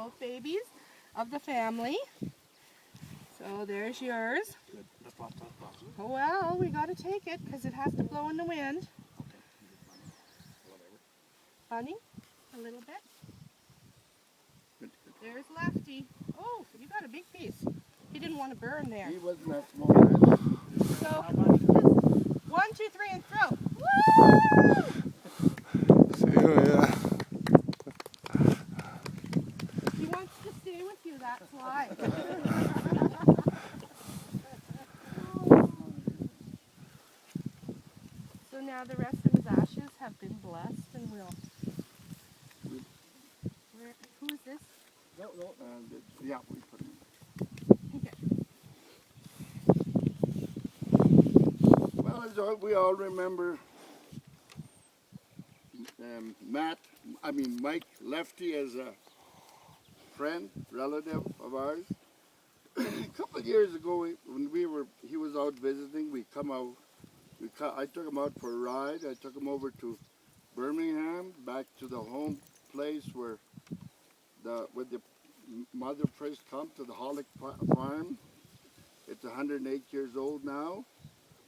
both babies of the family. So there's yours. Oh well, we got to take it because it has to blow in the wind. Funny, a little bit. There's Lefty. Oh, you got a big piece. He didn't want to burn there. He wasn't that small either. So, 1, 2, 3, and throw. Woo! Yeah. He wants to stay with you, that's why. So now the rest of his ashes have been blessed and who is this? No. Yeah, we put him. Okay. Well, we all remember Mike Lefty as a friend, relative of ours. A couple of years ago, when he was out visiting, we come out. I took him out for a ride. I took him over to Birmingham, back to the home place where the mother first come to the Hollick farm. It's 108 years old now.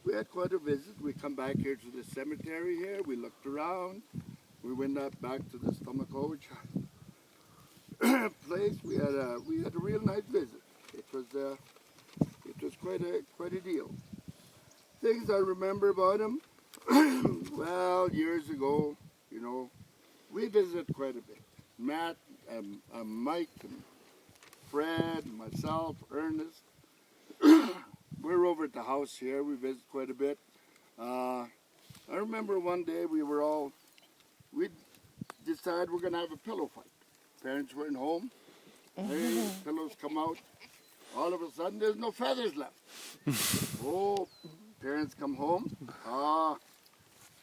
We had quite a visit. We come back here to the cemetery here. We looked around. We went up back to the Stomakovich place. We had a real nice visit. It was quite a deal. Things I remember about him. Well, years ago, we visited quite a bit. Matt, Mike, and Fred, and myself, Ernest. We're over at the house here. We visit quite a bit. I remember one day we decided we're going to have a pillow fight. Parents weren't home. Hey, pillows come out. All of a sudden, there's no feathers left. Oh, parents come home.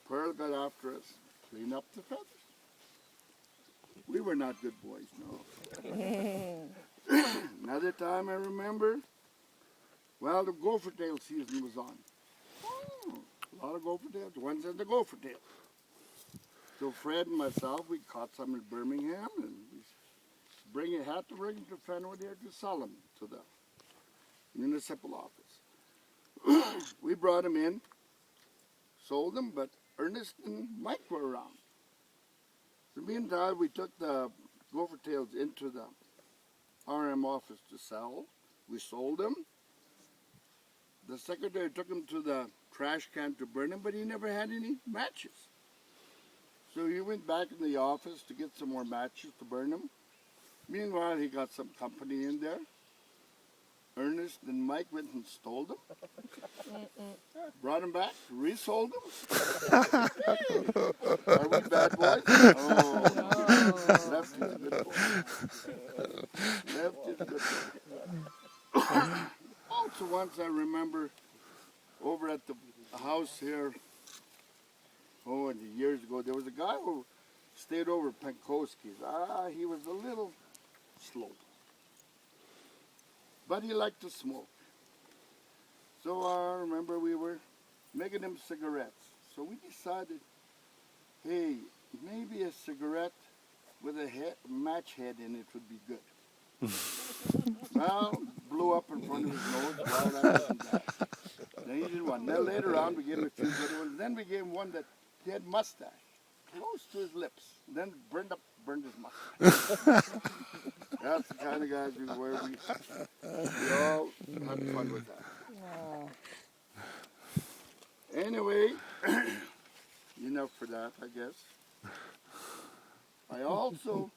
Pearl got after us. Clean up the feathers. We were not good boys, no. Another time I remember, well, the gopher tail season was on. A lot of gopher tails. One said the gopher tail. So Fred and myself, we caught some in Birmingham, and we had to bring them to Fenwood here to sell them to the municipal office. We brought them in, sold them, but Ernest and Mike were around. So meantime, we took the gopher tails into the RM office to sell. We sold them. The secretary took them to the trash can to burn them, but he never had any matches. So he went back in the office to get some more matches to burn them. Meanwhile, he got some company in there. Ernest and Mike went and stole them. Brought them back, resold them. Are we bad boys? Oh, no. Lefty's a good boy. Lefty's a good boy. Also, once I remember over at the house here, years ago, there was a guy who stayed over at Penkoski's. He was a little slow, but he liked to smoke. So I remember we were making him cigarettes. So we decided, hey, maybe a cigarette with a match head in it would be good. Well, blew up in front of his nose. Well, that wasn't that. Then he did one. Then later on, we gave him a few good ones. Then we gave him one that he had mustache, close to his lips. Then burned his mustache. That's the kind of guys we were. We all had fun with that. Anyway, enough for that, I guess. I also,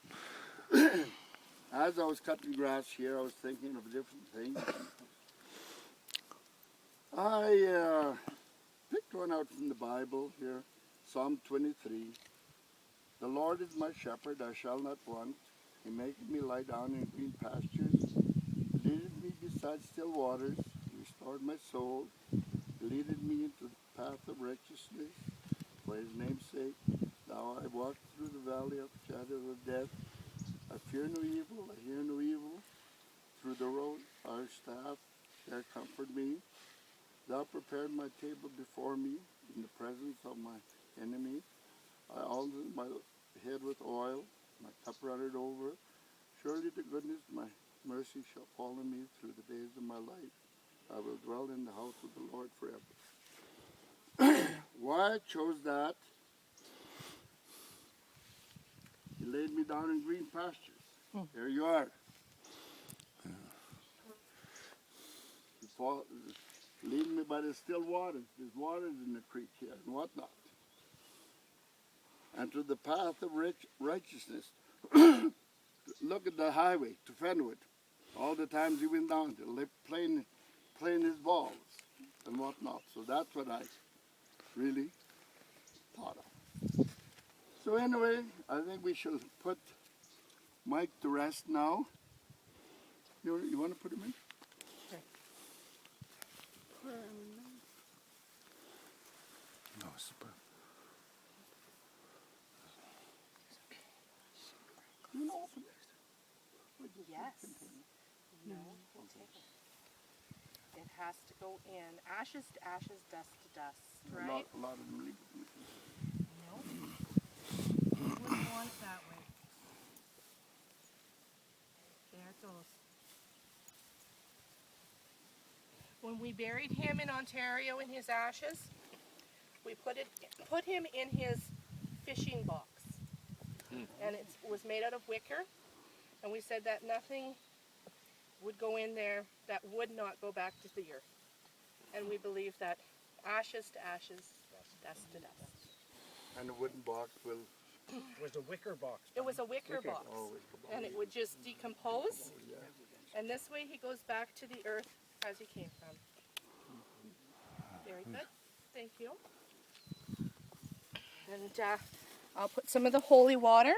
as I was cutting grass here, I was thinking of different things. I picked one out from the Bible here, Psalm 23. The Lord is my shepherd, I shall not want. He maketh me lie down in green pastures. He leadeth me beside still waters. He restored my soul. He leadeth me into the path of righteousness. For his name's sake, though I walk through the valley of the shadow of death, I fear no evil, I hear no evil. Through the road, our staff shall comfort me. Thou prepared my table before me in the presence of my enemies. I anointed my head with oil, my cup runneth over. Surely the goodness, my mercy shall follow me through the days of my life. I will dwell in the house of the Lord forever. Why I chose that? He laid me down in green pastures. There you are. Leading me by the still waters. There's waters in the creek here and whatnot. And to the path of righteousness. Look at the highway to Fenwood. All the times he went down to playing his balls and whatnot. So that's what I really thought of. So anyway, I think we shall put Mike to rest now. You want to put him in? No, super. You know, open it. Yes. No, we'll take it. It has to go in. Ashes to ashes, dust to dust, right? A lot of them leave it. No. You wouldn't want it that way. There it goes. When we buried him in Ontario in his ashes, we put him in his fishing box. And it was made out of wicker. And we said that nothing would go in there that would not go back to the earth. And we believe that ashes to ashes, dust to dust. And the wooden box will... Was a wicker box. It was a wicker box. Oh, wicker box. And it would just decompose. Yeah. And this way he goes back to the earth as he came from. Very good. Thank you. And I'll put some of the holy water.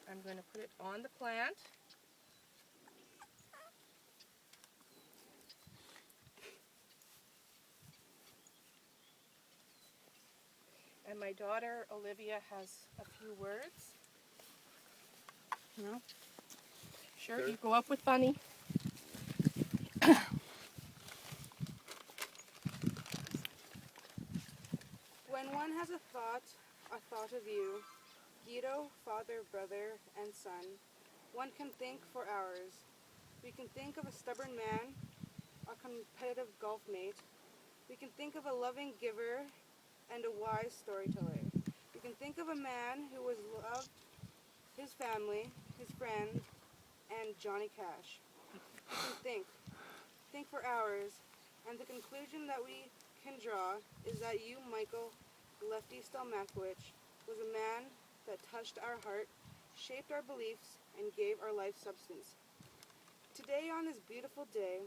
I'm going to put it on the plant. And my daughter Olivia has a few words. No? Sure, you go up with Bunny. When one has a thought of you, Guido, father, brother, and son, one can think for hours. We can think of a stubborn man, a competitive golf mate. We can think of a loving giver and a wise storyteller. We can think of a man who was loved his family, his friends, and Johnny Cash. We can think for hours, and the conclusion that we can draw is that you, Michael Lefty Stelmachowicz, was a man that touched our heart, shaped our beliefs, and gave our life substance. Today, on this beautiful day,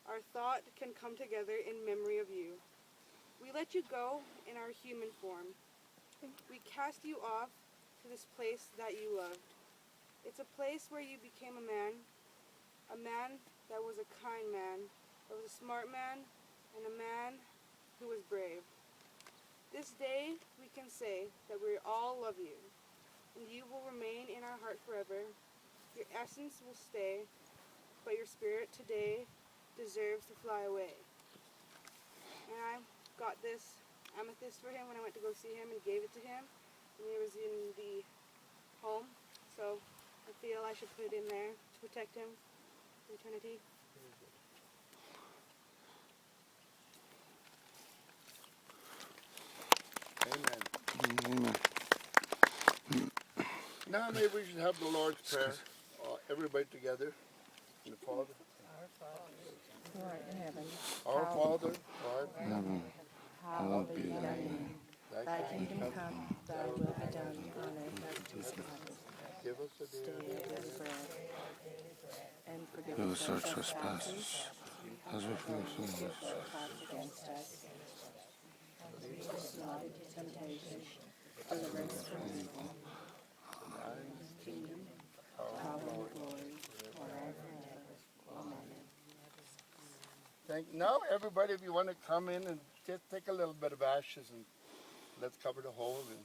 our thought can come together in memory of you. We let you go in our human form. We cast you off to this place that you loved. It's a place where you became a man that was a kind man, that was a smart man, and a man who was brave. This day, we can say that we all love you, and you will remain in our heart forever. Your essence will stay, but your spirit today deserves to fly away. And I got this amethyst for him when I went to go see him and gave it to him, and he was in the home, so I feel I should put it in there to protect him for eternity. Amen. Now maybe we should have the Lord's Prayer, everybody together. And the Father. Who art in heaven, Our Father, art in heaven. hallowed be thy name. Thy kingdom come, thy will be done on earth as it is in heaven. Give us a Day day. our daily bread, and forgive Give us us our our trespasses, trespasses, as we forgive who those trespass against us. Lead us not into temptation, deliver us from evil. Thine is the kingdom, power, and glory, forever and ever. Amen. Now everybody, if you want to come in and just take a little bit of ashes and let's cover the hole and